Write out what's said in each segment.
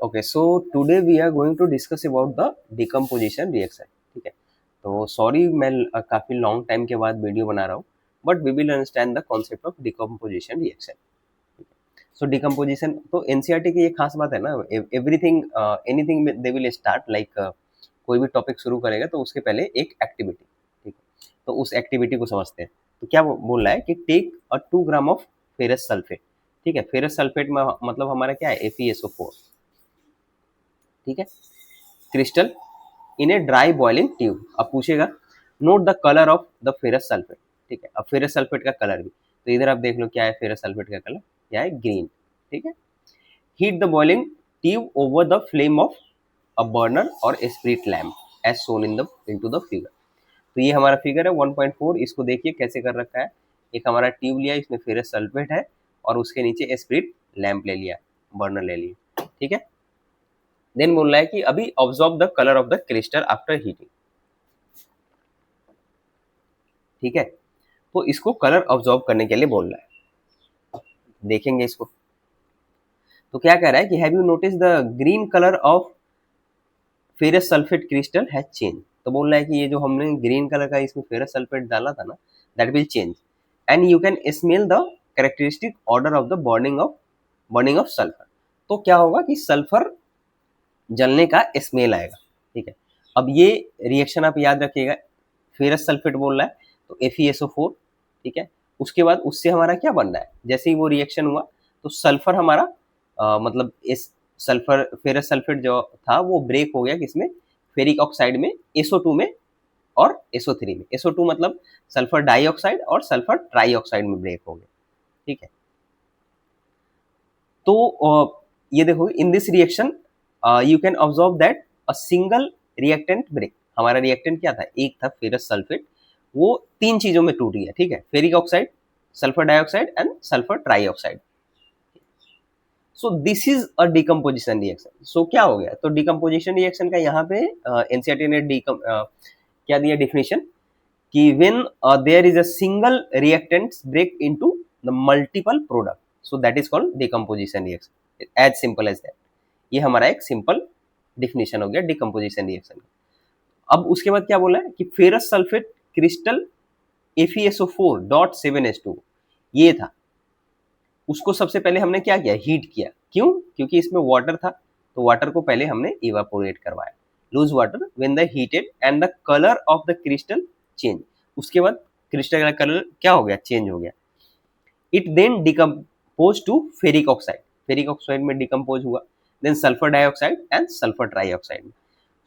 Okay, so today we are going to discuss about the decomposition reaction. ठीक है, तो sorry मैं काफ़ी लॉन्ग टाइम के बाद वीडियो बना रहा हूँ, but we will understand the concept of decomposition reaction. So decomposition तो एनसीईआरटी की ये खास बात है ना, everything anything they will start like कोई भी टॉपिक शुरू करेगा तो उसके पहले एक एक्टिविटी. ठीक है, तो उस एक्टिविटी को समझते हैं. तो क्या बोल रहा है कि take a 2 gram of ferrous sulphate. ठीक है, फेरस सल्फेट में मतलब हमारा क्या है, FeSO4. ठीक है, crystal in a dry boiling tube. अब पूछेगा note the colour of the ferrous sulphate. ठीक है, अब फेरस सल्फेट का कलर भी, तो इधर आप देख लो क्या है फेरस सल्फेट का कलर, क्या है, ग्रीन. ठीक है, heat the boiling tube over the flame of a burner और spirit lamp as shown in the into the figure. तो ये हमारा फिगर है 1.4. इसको देखिए कैसे कर रखा है. एक हमारा ट्यूब लिया, इसमें फेरस सल्फेट है और उसके नीचे स्प्रिट लैम्प ले लिया, बर्नर ले लिया. ठीक है, देन बोल रहा है कि अभी observe the colour of the crystal after heating. ठीक है, तो इसको कलर ऑब्जर्व करने के लिए बोल रहा है. देखेंगे इसको, तो क्या कह रहा है कि have you notice the green colour of ferrous sulphate crystal has change. तो बोल रहा है कि ये जो हमने ग्रीन कलर का इसमें फेरस सल्फेट डाला था ना, that will change and you can smell the characteristic order of the burning of sulphur. तो क्या होगा कि सल्फर जलने का स्मेल आएगा. ठीक है, अब ये रिएक्शन आप याद रखिएगा, फेरस सल्फेट बोल रहा है तो FeSO4. ठीक है, उसके बाद उससे हमारा क्या बन रहा है, जैसे ही वो रिएक्शन हुआ तो सल्फर हमारा मतलब इस सल्फर फेरस सल्फेट जो था वो ब्रेक हो गया किसमें, फेरिक ऑक्साइड में, SO2 में और SO3 में. SO2 मतलब सल्फर डाइऑक्साइड और सल्फर ट्राइऑक्साइड में ब्रेक हो गया. ठीक है, तो ये देखो in this reaction you can observe that a single reactant break. हमारा रिएक्टेंट क्या था, एक था फेरस सल्फेट, वो 3 चीजों में टूट गया. ठीक है, ferric oxide, sulphur dioxide and sulphur trioxide. So this is a decomposition reaction. So क्या हो गया, तो डिकम्पोजिशन रिएक्शन का यहाँ पे एनसीईआरटी ने क्या दिया डेफिनेशन कि when there is a single reactant break into the multiple product, so that is called decomposition reaction. As simple as that. ये हमारा एक सिंपल डिफिनेशन हो गया डिकम्पोजिशन रिएक्शन. अब उसके बाद क्या बोला है कि फेरस सल्फेट क्रिस्टल FeSO4.7H2 ये था, उसको सबसे पहले हमने क्या किया, हीट किया. क्यों, क्योंकि इसमें वाटर था, तो वाटर को पहले हमने इवापोरेट करवाया, loose water when the heated and the colour of the crystal change. उसके बाद क्रिस्टल का कलर क्या हो गया, चेंज हो गया. It then decompose to ferric oxide, ferric oxide में डिकम्पोज हुआ, then sulphur dioxide and sulphur trioxide.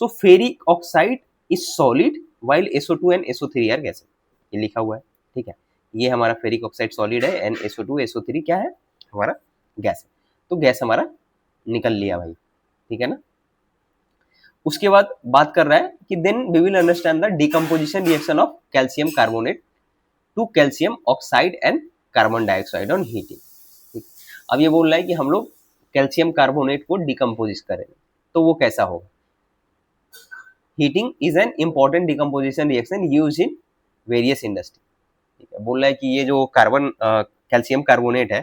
So ferric oxide is solid while SO2 and SO3 are gases. ये लिखा हुआ है. ठीक है, ये हमारा फेरिक ऑक्साइड सॉलिड है एंड SO2 SO3 क्या है, हमारा गैस है. तो गैस हमारा निकल लिया भाई. ठीक है ना. उसके बाद बात कर रहा है कि then we will understand the decomposition reaction of calcium carbonate to calcium oxide and carbon dioxide on heating. ठीक, अब ये बोल रहा है कि हम लोग कैल्शियम कार्बोनेट को डिकम्पोजिट करेंगे, तो वो कैसा होगा. Heating is an important decomposition reaction use in various industry. ठीक है, बोल रहा है कि ये जो कार्बन कैल्शियम कार्बोनेट है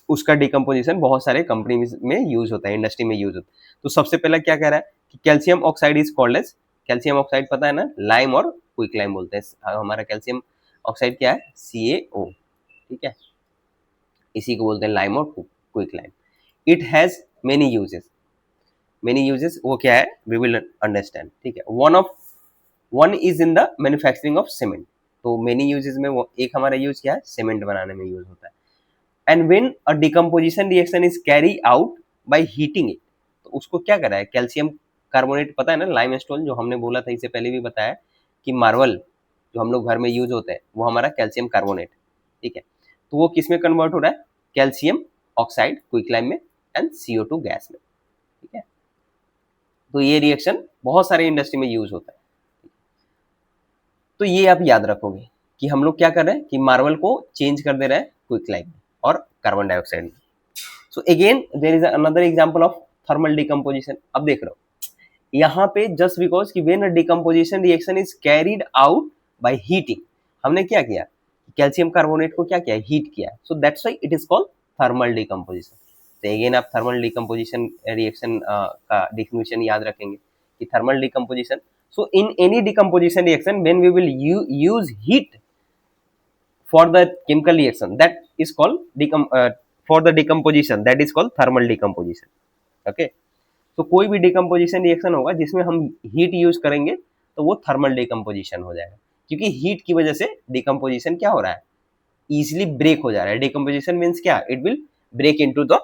उसका डिकम्पोजिशन बहुत सारे कंपनी में यूज होता है, इंडस्ट्री में यूज होता है. तो सबसे पहला क्या कह रहा है कि calcium oxide is called as, calcium oxide पता है ना, लाइम और क्विक लाइम बोलते हैं. हमारा कैल्शियम ऑक्साइड क्या है, CaO. ठीक है, इसी को बोलते हैं लाइम और quick lime. It has many uses, many uses वो क्या है, वी विल अंडरस्टैंड. ठीक है, one is in the manufacturing of cement. तो मेनी यूजेस में वो एक हमारा यूज क्या है, सीमेंट बनाने में यूज होता है. And when a decomposition reaction is carry out by heating it, तो उसको क्या कर रहा है, कैल्शियम कार्बोनेट पता है ना, लाइमस्टोन जो हमने बोला था, इससे पहले भी बताया कि मार्बल जो हम लोग घर में यूज होते हैं वो हमारा कैल्शियम कार्बोनेट. ठीक है, तो वो किस में कन्वर्ट हो रहा है, कैल्शियम ऑक्साइड क्विकलाइम में एंड CO2 गैस में. ठीक है, तो ये रिएक्शन बहुत सारे इंडस्ट्री में यूज होता है. तो ये आप याद रखोगे कि हम लोग क्या कर रहे हैं कि मार्बल को चेंज कर दे रहे हैं क्विकलाइम और कार्बन डाइऑक्साइड में. So again there is another example of thermal decomposition. अब देख रहे हो यहाँ पे जस्ट बिकॉज कि when a decomposition reaction is carried out by heating, हमने क्या किया, कैल्शियम कार्बोनेट को क्या किया, हीट किया. So that's why it is called thermal decomposition. तो अगेन आप थर्मल डिकम्पोजिशन रिएक्शन का डिफिनेशन याद रखेंगे कि thermal decomposition, so in any decomposition reaction when we will use heat for the chemical reaction that is called for the decomposition that is called thermal decomposition. Okay, तो कोई भी decomposition reaction होगा जिसमें हम heat use करेंगे तो वो thermal decomposition हो जाएगा, क्योंकि हीट की वजह से डिकम्पोजिशन क्या हो रहा है, इजिली ब्रेक हो जा रहा है. डिकम्पोजिशन मीन्स क्या, it will break into the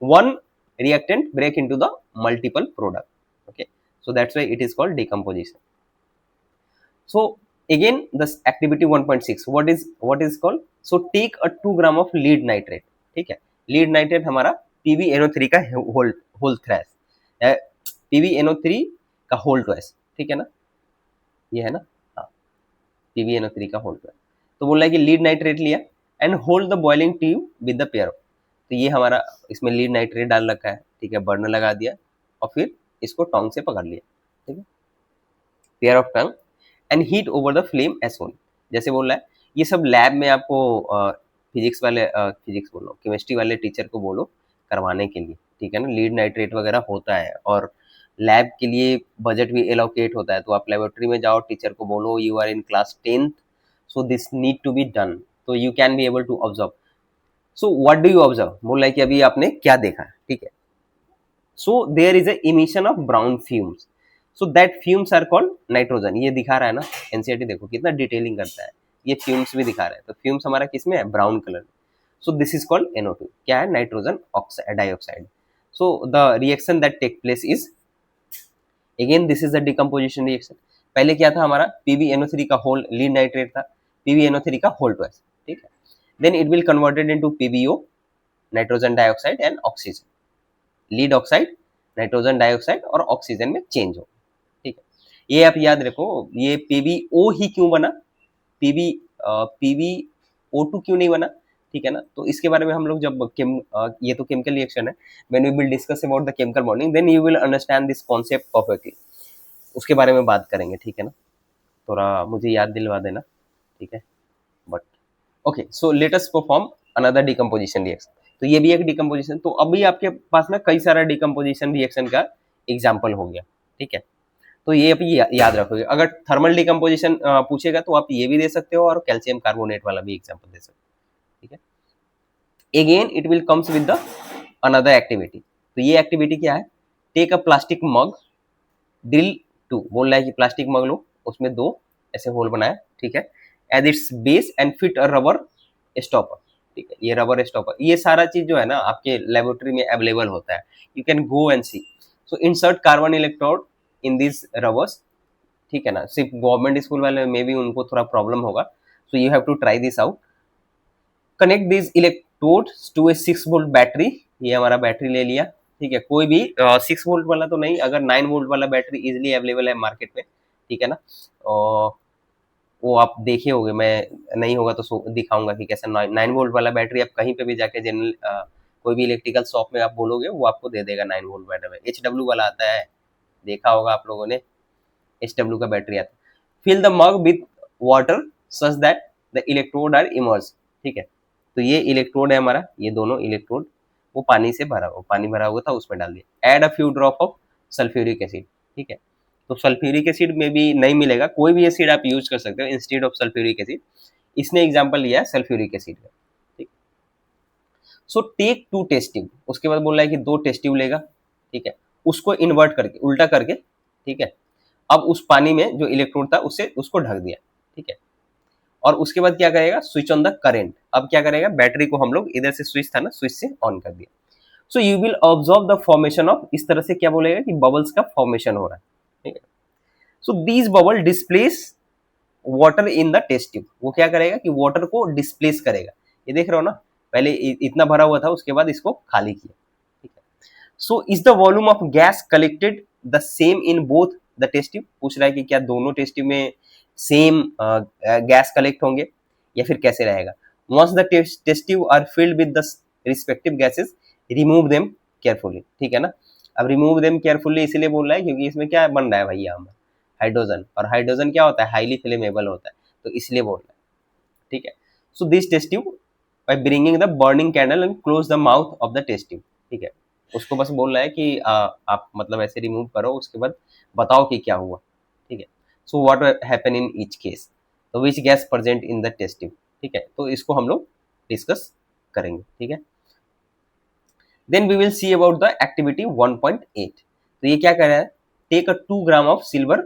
one reactant break into the multiple product. Okay, so that's why it is called decomposition. So again this activity 1.6 what is called, so take a 2 gram of lead nitrate. ठीक है, lead nitrate हमारा PbNO3 का whole थ्रेस, PbNO3 का whole twice. ठीक है ना, ये है ना, हाँ, PbNO3 का होल ट्वाइस. तो बोल रहा है कि लीड नाइट्रेट लिया and hold the boiling tube with the pair. तो ये हमारा इसमें लीड नाइट्रेट डाल रखा है. ठीक है, बर्नर लगा दिया और फिर इसको टोंग से पकड़ लिया. ठीक है, pair of tong and heat over the flame as shown. जैसे बोल रहा है ये सब लैब में आपको फिजिक्स वाले फिजिक्स बोलो केमिस्ट्री वाले टीचर को बोलो करवाने के लिए. ठीक है ना, लीड नाइट्रेट वगैरह होता है और लैब के लिए बजट भी एलोकेट होता है. तो आप लेबोरेटरी में जाओ, टीचर को बोलो you are in class 10th, so this need to be done, तो you can be able to observe. So what do you observe, बोल रहा है कि अभी आपने क्या देखा. ठीक है, so there is a emission of brown fumes, so that fumes are called nitrogen. ये दिखा रहा है ना, एनसीईआरटी देखो कितना डिटेलिंग करता है, ये फ्यूम्स भी दिखा रहा है. तो फ्यूम्स हमारा किसमें है, brown colour. So this is called NO2, क्या है, nitrogen oxide dioxide. So the reaction that take place is, again this is the decomposition reaction. पहले क्या था हमारा, PbNO3 का होल लीड नाइट्रेट था, PbNO3 का होल ट्वाइस. ठीक है, then it will converted into PbO, nitrogen dioxide and oxygen. Lead oxide nitrogen dioxide और ऑक्सीजन में चेंज हो. ठीक है, ये आप याद रखो. ये PbO ही क्यों बना, PbO2 क्यों नहीं बना. ठीक है ना, तो इसके बारे में हम लोग जब ये तो केमिकल रिएक्शन है, when we will discuss about the chemical bonding then you will understand this concept perfectly, उसके बारे में बात करेंगे. ठीक है ना, थोड़ा मुझे याद दिलवा देना. ठीक है, but okay, so let us perform another decomposition reaction. तो ये भी एक डिकम्पोजिशन. तो अभी आपके पास ना कई सारा डिकम्पोजिशन रिएक्शन का एग्जाम्पल हो गया. ठीक है, तो ये अभी याद रखोगे. अगर थर्मल डिकम्पोजिशन पूछेगा तो आप ये भी दे सकते हो और कैल्शियम कार्बोनेट वाला भी एग्जाम्पल दे सकते हो. ठीक है, again it will comes with the another activity. तो ये एक्टिविटी क्या है, take a plastic mug, drill 2. बोल रहा है कि प्लास्टिक मग लो, उसमें 2 ऐसे होल बनाया. ठीक है, as its base and fit a rubber stopper. ठीक है, ये रबर स्टॉपर, ये सारा चीज जो है ना आपके लेबोरेटरी में अवेलेबल होता है, you can go and see. So insert carbon electrode in this rubbers. ठीक है ना, सिर्फ गवर्नमेंट स्कूल वाले में भी उनको थोड़ा प्रॉब्लम होगा, so you have to try this out. Connect this electrode to a 6 volt battery. ये हमारा बैटरी ले लिया. ठीक है, कोई भी 6 वोल्ट वाला तो नहीं, अगर 9 वोल्ट वाला बैटरी इजिली अवेलेबल है मार्केट में. ठीक है ना, और वो आप देखे होंगे, मैं नहीं होगा तो दिखाऊंगा कि कैसा 9 वोल्ट वाला बैटरी आप कहीं पे भी जाके जनरल कोई भी इलेक्ट्रिकल शॉप में आप बोलोगे वो आपको दे देगा 9 वोल्ट बैटरी. HW वाला आता है, देखा होगा आप लोगों ने, HW का बैटरी आता है. Fill the mug with water such that the electrode are immerse. ठीक है, तो ये इलेक्ट्रोड है हमारा, ये दोनों इलेक्ट्रोड वो पानी से पानी भरा हुआ था, उसमें डाल दिया. Add a few drop of sulphuric acid. ठीक है, तो सल्फ्यूरिक एसिड में भी नहीं मिलेगा, कोई भी एसिड आप यूज कर सकते हो इंस्टेड ऑफ सल्फ्यूरिक एसिड. इसने एग्जांपल लिया है सल्फ्यूरिक एसिड का. ठीक, सो टेक 2 टेस्ट ट्यूब. उसके बाद बोल रहा है कि 2 टेस्ट ट्यूब लेगा. ठीक है, उसको इन्वर्ट करके, उल्टा करके. ठीक है, अब उस पानी में जो इलेक्ट्रोड था उससे उसको ढक दिया. ठीक है, और उसके बाद क्या करेगा, स्विच ऑन द करेंट. अब क्या करेगा, बैटरी को हम लोग इधर से स्विच था ना, स्विच से ऑन कर दिया. सो you will observe the formation of, इस तरह से क्या बोलेगा कि बबल्स का फॉर्मेशन हो रहा है. ठीक है, so these bubble displace water in the test tube. वो क्या करेगा कि वाटर को डिस्प्लेस करेगा. ये देख रहे हो ना, पहले इतना भरा हुआ था, उसके बाद इसको खाली किया. ठीक है, so is the volume of gas collected the same in both the test tube. पूछ रहा है कि क्या दोनों टेस्ट ट्यूब में सेम गैस कलेक्ट होंगे या फिर कैसे रहेगा. Once the test tube are filled with the respective gases remove them carefully. ठीक है ना, अब रिमूव देम केयरफुली इसलिए बोल रहा है क्योंकि इसमें क्या बन रहा है भैया, हमें हाइड्रोजन, और हाइड्रोजन क्या होता है, हाईली फ्लेमेबल होता है, तो इसलिए बोल रहा है. ठीक है, so this test tube by bringing the burning candle and close the mouth of the test tube. ठीक है, उसको बस बोल रहा है कि आप मतलब ऐसे रिमूव करो, उसके बाद बताओ कि क्या हुआ, ठीक है। So what happen in each case, तो which gas present in the test tube, ठीक है, तो इसको हम लोग डिस्कस करेंगे, ठीक है। Then we will see about the activity 1.8। तो ये क्या कर रहा है, take a 2 gram of silver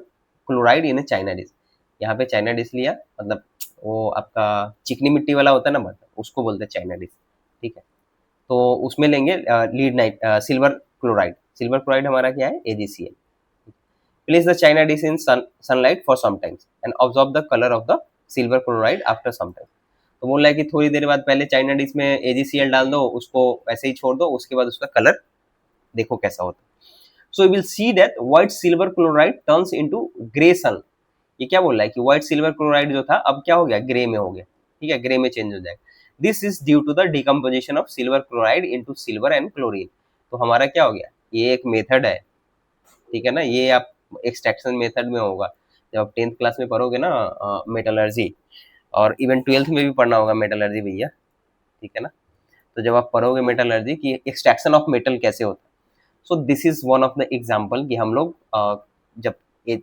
chloride in a china dish. यहाँ पे चाइना डिश लिया, मतलब वो आपका चिकनी मिट्टी वाला होता है ना बर्तन, उसको बोलते हैं चाइना डिश, ठीक है। तो उसमें लेंगे लीड नाइट सिल्वर क्लोराइड। सिल्वर क्लोराइड हमारा क्या है, AgCl। Place the china dish in sunlight for some times and observe the colour of the silver chloride after some time. तो बोल रहा है कि थोड़ी देर बाद पहले चाइना डिश में AgCl डाल दो, उसको ऐसे ही छोड़ दो, उसके बाद उसका कलर देखो कैसा होता है। So you will see that white silver chloride turns into grey sun. ये क्या बोल रहा है कि व्हाइट सिल्वर क्लोराइड जो था अब क्या हो गया, ग्रे में हो गया, ठीक है, ग्रे में चेंज हो जाएगा। This is due to the decomposition of silver chloride into silver and chlorine. तो हमारा क्या हो गया, ये एक मेथड है, ठीक है ना, ये आप एक्सट्रैक्शन मेथड में होगा। जब आप 10th क्लास में पढ़ोगे ना मेटलर्जी, और इवन 12th में भी पढ़ना होगा मेटलर्जी भैया, ठीक है ना। तो जब आप पढ़ोगे मेटलर्जी की एक्सट्रैक्शन ऑफ मेटल कैसे होता है, so this is one of the example कि हम लोग जब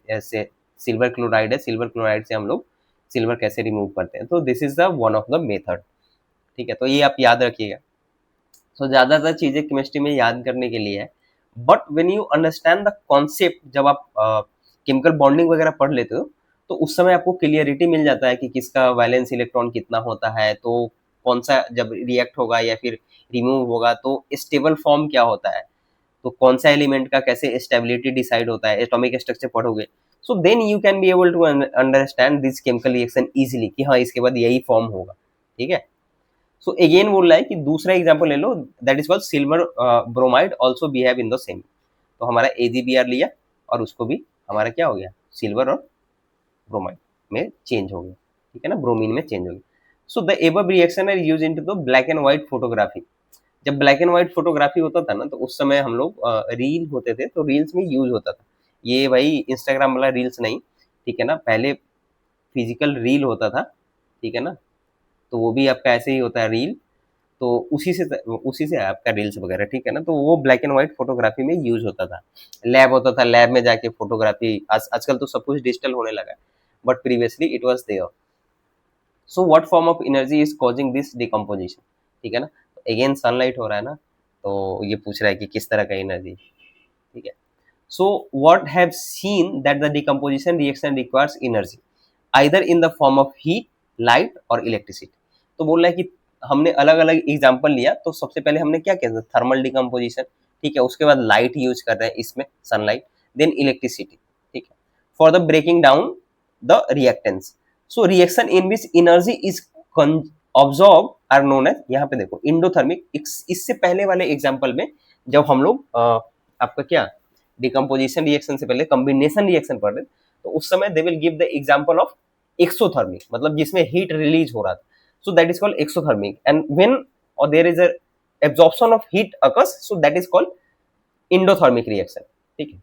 ऐसे सिल्वर क्लोराइड है, सिल्वर क्लोराइड से हम लोग सिल्वर कैसे रिमूव करते हैं, तो this is the one of the method, ठीक है। तो ये आप याद रखिएगा। सो ज़्यादातर चीज़ें केमिस्ट्री में याद करने के लिए है, but when you understand the concept, जब आप केमिकल बॉन्डिंग वगैरह पढ़ लेते हो, तो उस समय आपको क्लियरिटी मिल जाता है कि किसका वैलेंस इलेक्ट्रॉन कितना होता है, तो कौन सा जब रिएक्ट होगा या फिर रिमूव होगा तो स्टेबल फॉर्म क्या होता है, तो कौन सा एलिमेंट का कैसे स्टेबिलिटी डिसाइड होता है, एटॉमिक स्ट्रक्चर पढ़ोगे। So then you can be able to understand this chemical reaction easily कि हाँ इसके बाद यही फॉर्म होगा, ठीक है। सो अगेन बोल रहा है कि दूसरा एग्जांपल ले लो, that is called silver bromide also behave in the same. तो हमारा AgBr लिया और उसको भी हमारा क्या हो गया, सिल्वर और ब्रोमाइड में चेंज हो गया, ठीक है ना, ब्रोमीन में चेंज हो गया। So the above reaction are used into the black and white photography. जब ब्लैक एंड व्हाइट फोटोग्राफी होता था ना, तो उस समय हम लोग रील होते थे, तो रील्स में यूज होता था। ये भाई इंस्टाग्राम वाला रील्स नहीं, ठीक है ना, पहले फिजिकल रील होता था, ठीक है ना। तो वो भी आपका ऐसे ही होता है रील, तो उसी से आपका रील्स वगैरह, ठीक है ना। तो वो ब्लैक एंड व्हाइट फोटोग्राफी में यूज होता था। लैब होता था, लैब में जाके फोटोग्राफी, आजकल तो सब कुछ डिजिटल होने लगा है, but previously it was there. So what form of energy is causing this decomposition, ठीक है ना। अगेन सनलाइट हो रहा है ना, तो ये पूछ रहा है कि किस तरह का एनर्जी, ठीक है। So what have seen that the decomposition reaction requires energy either in the form of heat, light और इलेक्ट्रिसिटी। तो बोल रहा है कि हमने अलग अलग एग्जाम्पल लिया, तो सबसे पहले हमने क्या किया, थर्मल डिकम्पोजिशन, ठीक है, उसके बाद लाइट यूज कर रहे हैं इसमें, सनलाइट, देन इलेक्ट्रिसिटी, ठीक है, for the breaking down the reactants. So reaction in which energy is absorb are known as, यहाँ पे देखो इंडोथर्मिक। इससे पहले वाले एग्जाम्पल में जब हम लोग आपका क्या डिकम्पोजिशन रिएक्शन से पहले कॉम्बिनेशन रिएक्शन पढ़ रहे, तो उस समय they will give the example of exothermic, मतलब जिसमें हीट रिलीज हो रहा था, so that is called exothermic. And when और there is a absorption of heat occurs, so that is called endothermic reaction, ठीक है।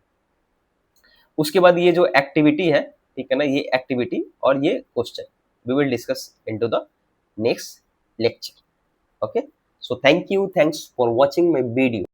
उसके बाद ये जो एक्टिविटी है, ठीक है ना, ये एक्टिविटी और ये question we will discuss into the next lecture, okay. So thank you, thanks for watching my video.